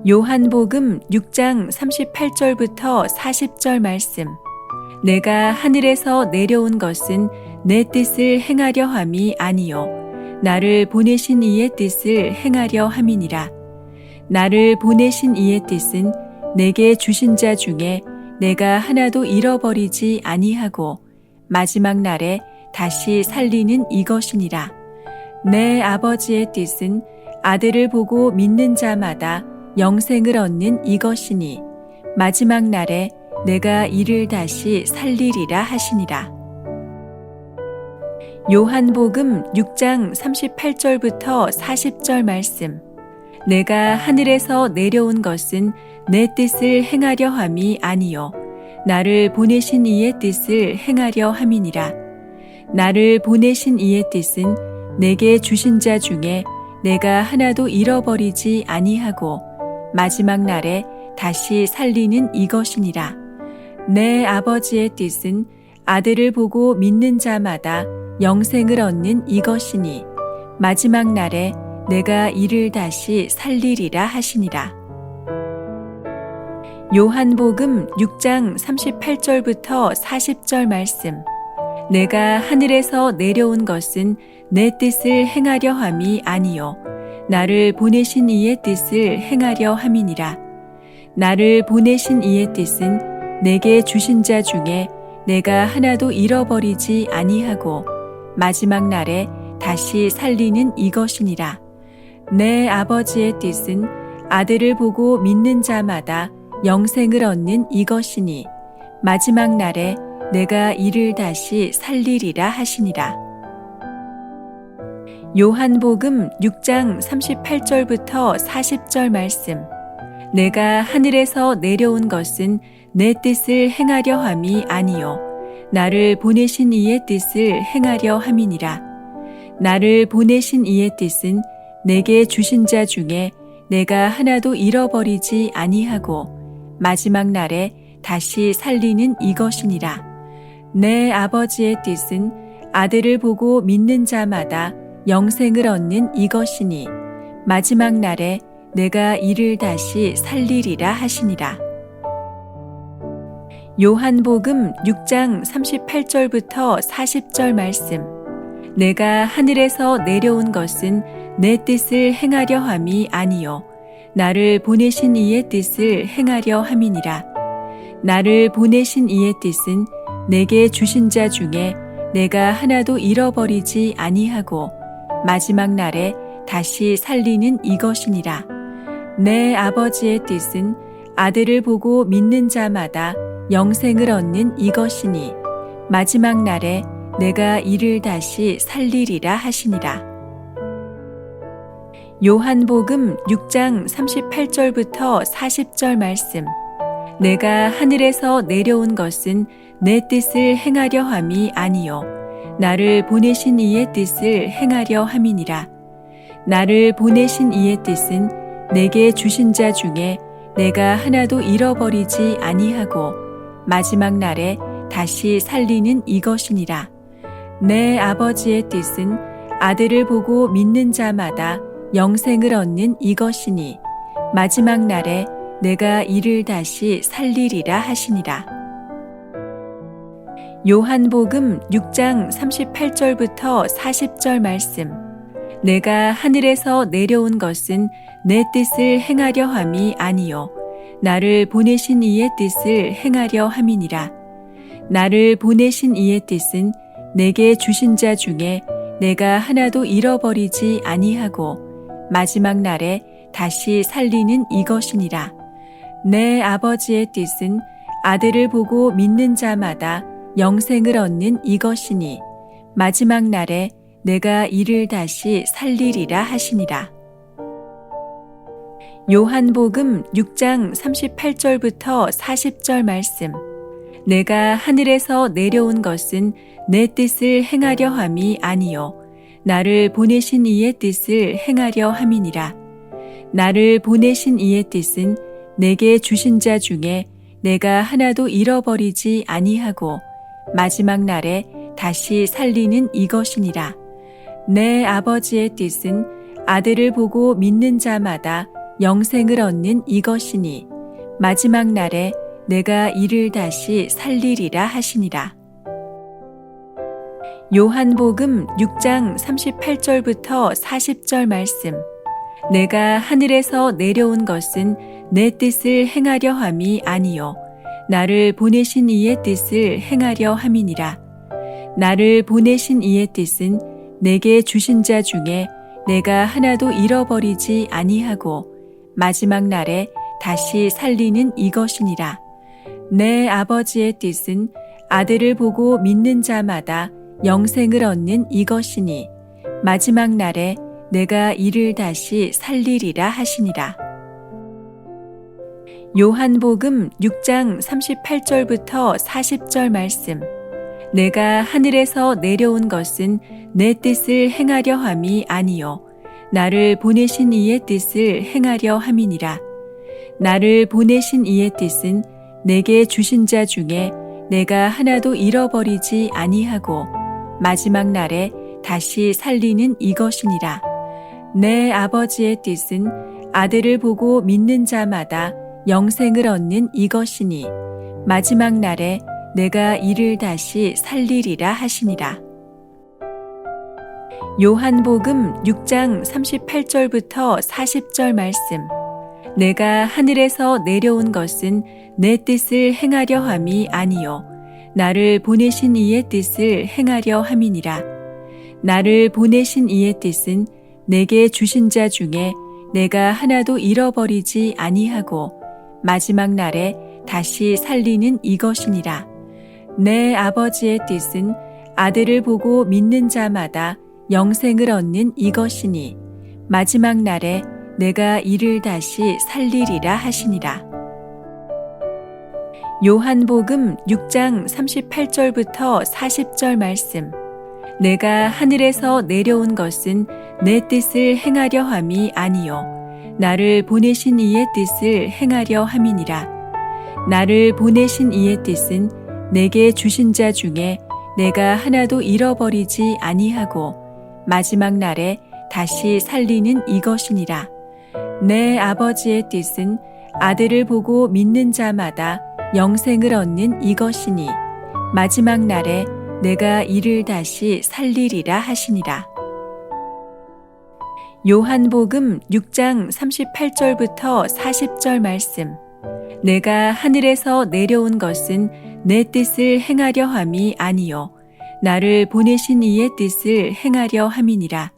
요한복음 6장 38절부터 40절 말씀. 내가 하늘에서 내려온 것은 내 뜻을 행하려 함이 아니요 나를 보내신 이의 뜻을 행하려 함이니라. 나를 보내신 이의 뜻은 내게 주신 자 중에 내가 하나도 잃어버리지 아니하고 마지막 날에 다시 살리는 이것이니라. 내 아버지의 뜻은 아들을 보고 믿는 자마다 영생을 얻는 이것이니 마지막 날에 내가 이를 다시 살리리라 하시니라. 요한복음 6장 38절부터 40절 말씀. 내가 하늘에서 내려온 것은 내 뜻을 행하려 함이 아니요 나를 보내신 이의 뜻을 행하려 함이니라. 나를 보내신 이의 뜻은 내게 주신 자 중에 내가 하나도 잃어버리지 아니하고 마지막 날에 다시 살리는 이것이니라. 내 아버지의 뜻은 아들을 보고 믿는 자마다 영생을 얻는 이것이니 마지막 날에 내가 이를 다시 살리리라 하시니라. 요한복음 6장 38절부터 40절 말씀. 내가 하늘에서 내려온 것은 내 뜻을 행하려 함이 아니요 나를 보내신 이의 뜻을 행하려 함이니라. 나를 보내신 이의 뜻은 내게 주신 자 중에 내가 하나도 잃어버리지 아니하고 마지막 날에 다시 살리는 이것이니라. 내 아버지의 뜻은 아들을 보고 믿는 자마다 영생을 얻는 이것이니 마지막 날에 내가 이를 다시 살리리라 하시니라. 요한복음 6장 38절부터 40절 말씀. 내가 하늘에서 내려온 것은 내 뜻을 행하려 함이 아니요 나를 보내신 이의 뜻을 행하려 함이니라. 나를 보내신 이의 뜻은 내게 주신 자 중에 내가 하나도 잃어버리지 아니하고 마지막 날에 다시 살리는 이것이니라. 내 아버지의 뜻은 아들을 보고 믿는 자마다 영생을 얻는 이것이니 마지막 날에 내가 이를 다시 살리리라 하시니라. 요한복음 6장 38절부터 40절 말씀. 내가 하늘에서 내려온 것은 내 뜻을 행하려 함이 아니요 나를 보내신 이의 뜻을 행하려 함이니라. 나를 보내신 이의 뜻은 내게 주신 자 중에 내가 하나도 잃어버리지 아니하고 마지막 날에 다시 살리는 이것이니라. 내 아버지의 뜻은 아들을 보고 믿는 자마다 영생을 얻는 이것이니 마지막 날에 내가 이를 다시 살리리라 하시니라. 요한복음 6장 38절부터 40절 말씀. 내가 하늘에서 내려온 것은 내 뜻을 행하려 함이 아니요 나를 보내신 이의 뜻을 행하려 함이니라. 나를 보내신 이의 뜻은 내게 주신 자 중에 내가 하나도 잃어버리지 아니하고 마지막 날에 다시 살리는 이것이니라. 내 아버지의 뜻은 아들을 보고 믿는 자마다 영생을 얻는 이것이니 마지막 날에 내가 이를 다시 살리리라 하시니라. 요한복음 6장 38절부터 40절 말씀. 내가 하늘에서 내려온 것은 내 뜻을 행하려 함이 아니요 나를 보내신 이의 뜻을 행하려 함이니라. 나를 보내신 이의 뜻은 내게 주신 자 중에 내가 하나도 잃어버리지 아니하고 마지막 날에 다시 살리는 이것이니라. 내 아버지의 뜻은 아들을 보고 믿는 자마다 영생을 얻는 이것이니 마지막 날에 내가 이를 다시 살리리라 하시니라. 요한복음 6장 38절부터 40절 말씀. 내가 하늘에서 내려온 것은 내 뜻을 행하려 함이 아니요 나를 보내신 이의 뜻을 행하려 함이니라. 나를 보내신 이의 뜻은 내게 주신 자 중에 내가 하나도 잃어버리지 아니하고 마지막 날에 다시 살리는 이것이니라. 내 아버지의 뜻은 아들을 보고 믿는 자마다 영생을 얻는 이것이니 마지막 날에 내가 이를 다시 살리리라 하시니라. 요한복음 6장 38절부터 40절 말씀. 내가 하늘에서 내려온 것은 내 뜻을 행하려 함이 아니요 나를 보내신 이의 뜻을 행하려 함이니라. 나를 보내신 이의 뜻은 내게 주신 자 중에 내가 하나도 잃어버리지 아니하고 마지막 날에 다시 살리는 이것이니라. 내 아버지의 뜻은 아들을 보고 믿는 자마다 영생을 얻는 이것이니 마지막 날에 내가 이를 다시 살리리라 하시니라. 요한복음 6장 38절부터 40절 말씀. 내가 하늘에서 내려온 것은 내 뜻을 행하려 함이 아니요 나를 보내신 이의 뜻을 행하려 함이니라. 나를 보내신 이의 뜻은 내게 주신 자 중에 내가 하나도 잃어버리지 아니하고 마지막 날에 다시 살리는 이것이니라. 내 아버지의 뜻은 아들을 보고 믿는 자마다 영생을 얻는 이것이니 마지막 날에 내가 이를 다시 살리리라 하시니라. 요한복음 6장 38절부터 40절 말씀. 내가 하늘에서 내려온 것은 내 뜻을 행하려 함이 아니요 나를 보내신 이의 뜻을 행하려 함이니라. 나를 보내신 이의 뜻은 내게 주신 자 중에 내가 하나도 잃어버리지 아니하고 마지막 날에 다시 살리는 이것이니라. 내 아버지의 뜻은 아들을 보고 믿는 자마다 영생을 얻는 이것이니 마지막 날에 내가 이를 다시 살리리라 하시니라. 요한복음 6장 38절부터 40절 말씀. 내가 하늘에서 내려온 것은 내 뜻을 행하려 함이 아니요 나를 보내신 이의 뜻을 행하려 함이니라. 나를 보내신 이의 뜻은 내게 주신 자 중에 내가 하나도 잃어버리지 아니하고 마지막 날에 다시 살리는 이것이니라. 내 아버지의 뜻은 아들을 보고 믿는 자마다 영생을 얻는 이것이니 마지막 날에 내가 이를 다시 살리리라 하시니라. 요한복음 6장 38절부터 40절 말씀. 내가 하늘에서 내려온 것은 내 뜻을 행하려 함이 아니요 나를 보내신 이의 뜻을 행하려 함이니라.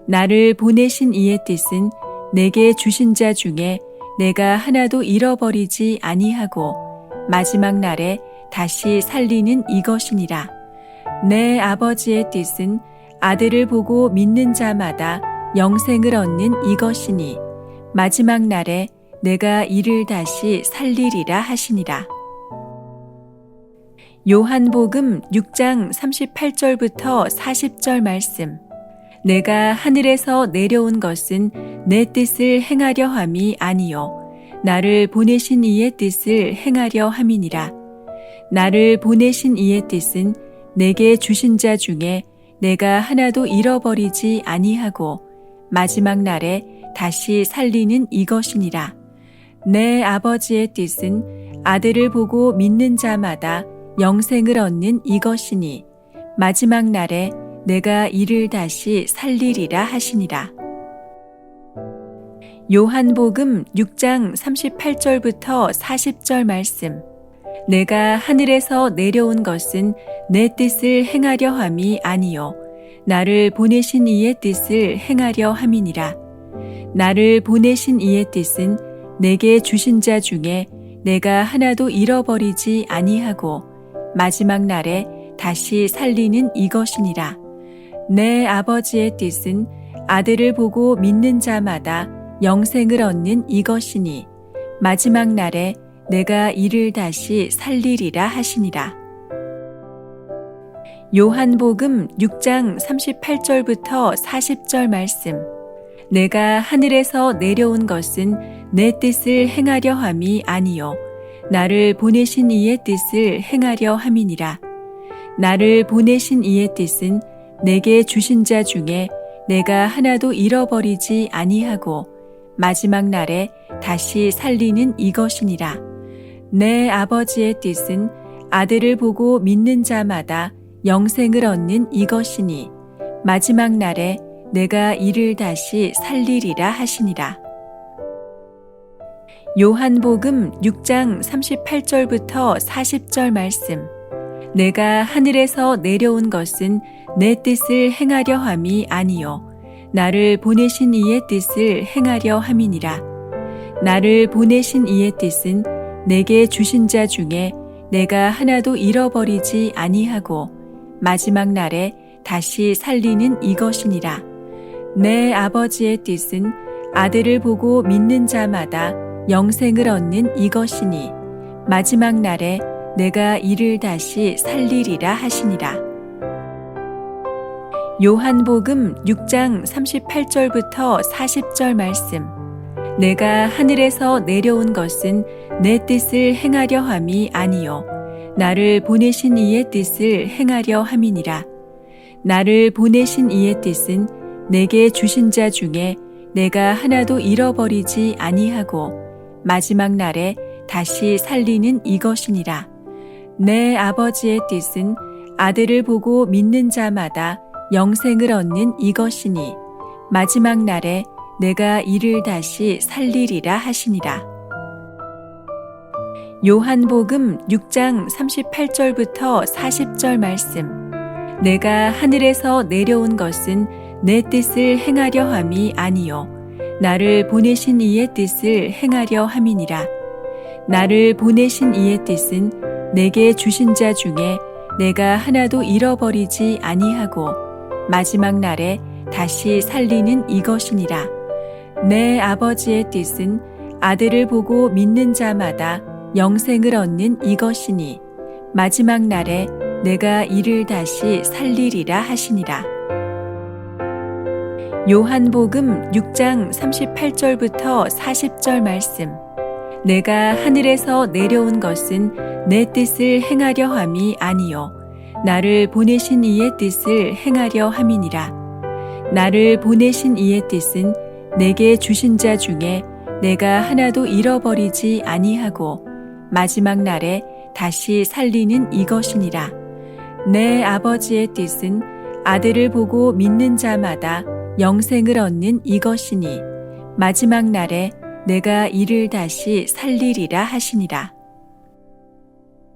나를 보내신 이의 뜻은 내게 주신 자 중에 내가 하나도 잃어버리지 아니하고 마지막 날에 다시 살리는 이것이니라. 내 아버지의 뜻은 아들을 보고 믿는 자마다 영생을 얻는 이것이니 마지막 날에 내가 이를 다시 살리리라 하시니라. 요한복음 6장 38절부터 40절 말씀. 내가 하늘에서 내려온 것은 내 뜻을 행하려 함이 아니요 나를 보내신 이의 뜻을 행하려 함이니라. 나를 보내신 이의 뜻은 내게 주신 자 중에 내가 하나도 잃어버리지 아니하고 마지막 날에 다시 살리는 이것이니라. 내 아버지의 뜻은 아들을 보고 믿는 자마다 영생을 얻는 이것이니 마지막 날에 내가 이를 다시 살리리라 하시니라. 요한복음 6장 38절부터 40절 말씀. 내가 하늘에서 내려온 것은 내 뜻을 행하려 함이 아니요 나를 보내신 이의 뜻을 행하려 함이니라. 나를 보내신 이의 뜻은 내게 주신 자 중에 내가 하나도 잃어버리지 아니하고 마지막 날에 다시 살리는 이것이니라. 내 아버지의 뜻은 아들을 보고 믿는 자마다 영생을 얻는 이것이니 마지막 날에 내가 이를 다시 살리리라 하시니라. 요한복음 6장 38절부터 40절 말씀. 내가 하늘에서 내려온 것은 내 뜻을 행하려 함이 아니요 나를 보내신 이의 뜻을 행하려 함이니라. 나를 보내신 이의 뜻은 내게 주신 자 중에 내가 하나도 잃어버리지 아니하고 마지막 날에 다시 살리는 이것이니라. 내 아버지의 뜻은 아들을 보고 믿는 자마다 영생을 얻는 이것이니 마지막 날에 내가 이를 다시 살리리라 하시니라. 요한복음 6장 38절부터 40절 말씀. 내가 하늘에서 내려온 것은 내 뜻을 행하려 함이 아니요 나를 보내신 이의 뜻을 행하려 함이니라. 나를 보내신 이의 뜻은 내게 주신 자 중에 내가 하나도 잃어버리지 아니하고 마지막 날에 다시 살리는 이것이니라. 내 아버지의 뜻은 아들을 보고 믿는 자마다 영생을 얻는 이것이니 마지막 날에 내가 이를 다시 살리리라 하시니라. 요한복음 6장 38절부터 40절 말씀. 내가 하늘에서 내려온 것은 내 뜻을 행하려 함이 아니요 나를 보내신 이의 뜻을 행하려 함이니라. 나를 보내신 이의 뜻은 내게 주신 자 중에 내가 하나도 잃어버리지 아니하고 마지막 날에 다시 살리는 이것이니라. 내 아버지의 뜻은 아들을 보고 믿는 자마다 영생을 얻는 이것이니 마지막 날에 내가 이를 다시 살리리라 하시니라. 요한복음 6장 38절부터 40절 말씀. 내가 하늘에서 내려온 것은 내 뜻을 행하려 함이 아니요 나를 보내신 이의 뜻을 행하려 함이니라. 나를 보내신 이의 뜻은 내게 주신 자 중에 내가 하나도 잃어버리지 아니하고 마지막 날에 다시 살리는 이것이니라. 내 아버지의 뜻은 아들을 보고 믿는 자마다 영생을 얻는 이것이니 마지막 날에 내가 이를 다시 살리리라 하시니라. 요한복음 6장 38절부터 40절 말씀. 내가 하늘에서 내려온 것은 내 뜻을 행하려 함이 아니요 나를 보내신 이의 뜻을 행하려 함이니라. 나를 보내신 이의 뜻은 내게 주신 자 중에 내가 하나도 잃어버리지 아니하고 마지막 날에 다시 살리는 이것이니라. 내 아버지의 뜻은 아들을 보고 믿는 자마다 영생을 얻는 이것이니 마지막 날에 내가 이를 다시 살리리라 하시니라.